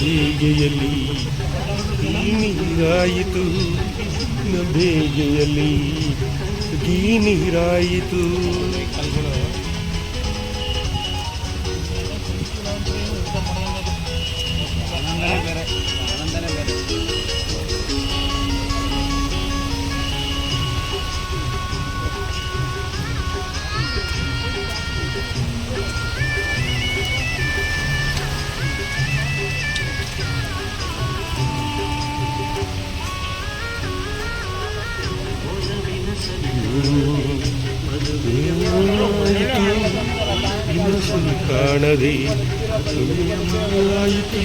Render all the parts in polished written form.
ಬೇಗೆಯಲ್ಲಿ ನೀರಾಯಿತು, ಬೇಗೆಯಲ್ಲಿ ನೀರಾಯಿತು. ಕಾಣದೆ ಆಯಿತು.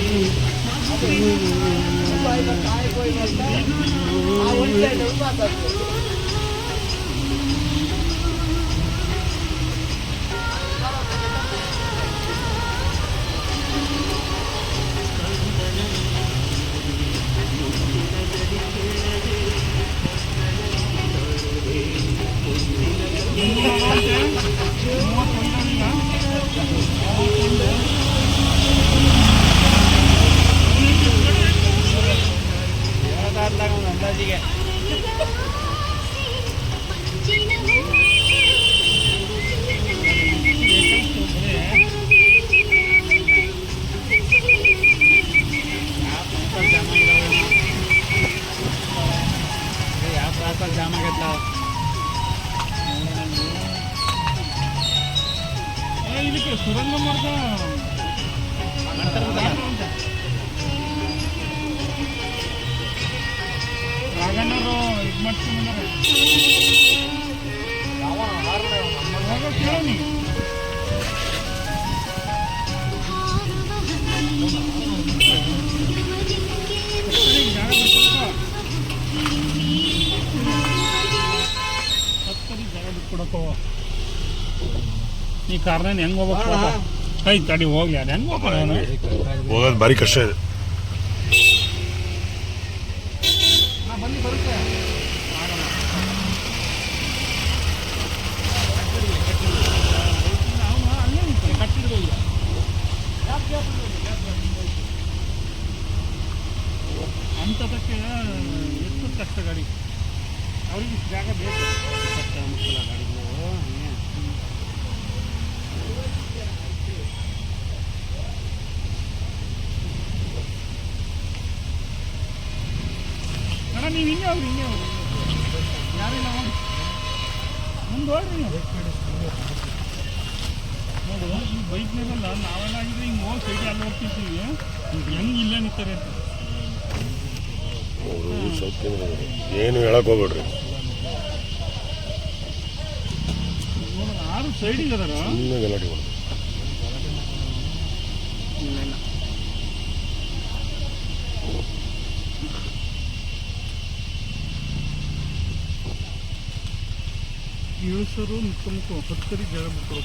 ಅಂದಾಜಿಗೆ ಯಾವ ಪ್ರಾಸಲ್ಲಿ ಜಾಮ್ ಆಗತ್ತ. ಇದಕ್ಕೆ ಸುರಂಗ ಮಾರ್ಗ ರಾಘಣ್ಣವರು ಇದು ಮಾಡ್ಸ್ಕೊಂಡ್ಬಂದಾರೆ. ಕೇಳಿ ಜಾಗ ಬಿಟ್ಕೊಡಕ್ಕೋ ಈ ಕಾರ್ನ ಹೆಂಗ್ ಹೋಗ್ಬೇಕು? ಕೈ ತಡಿ ಹೋಗ್ಲಿ, ಅದು ಹೆಂಗ್ ಹೋಗೋದು ಭಾರಿ ಕಷ್ಟ ಇದೆ. ಬನ್ನಿ ಬರುತ್ತೆ ಕಟ್ಟಿಡ್ಬೋದು. ಅಂಥದಕ್ಕೆ ಎಷ್ಟು ಕಷ್ಟ ಗಾಡಿ, ಅವ್ರಿಗೆ ಜಾಗ ಬೇಕು. ಕಷ್ಟ ಮುಕ್ಕಲ್ಲ ಗಾಡಿಗಳು. ಅಣ್ಣ ನೀವು ಹಿಂಗೆ ಹೋಗ್ರಿ, ಹಿಂಗೆ ಹೋಗ್ರಿ, ಯಾರಿಲ್ಲ ಮುಂದೆ ಹೋಗ್ರಿ ನೀವು. ನೋಡು ಈ ಬೈಕ್ನಾಗಲ್ಲ ನಾವೆಲ್ಲ ಆಗಿದ್ರೆ ಹಿಂಗೆ ಹೋಗಿ ಸೈಡ್ ಅಲ್ಲಿ ಹೋಗ್ತಿರ್ತೀವಿ, ಹೆಂಗೆ ಇಲ್ಲೇ ನಿಂತಾರೆ ಅಂತ. ಏನು ಹೇಳಕ್ ಹೋಗ್ಬೇಡ್ರಿ. ಯಾರು ಸೈಡಿಗೆ ಅದಾರ ಗಲಾಟೆ ಇಲ್ಲ ಇಲ್ಲ. ಇಳಿಸೋರು ಮುಖ ಮುಖ 10 ಜಾಗ ಬಿಟ್ಟರು.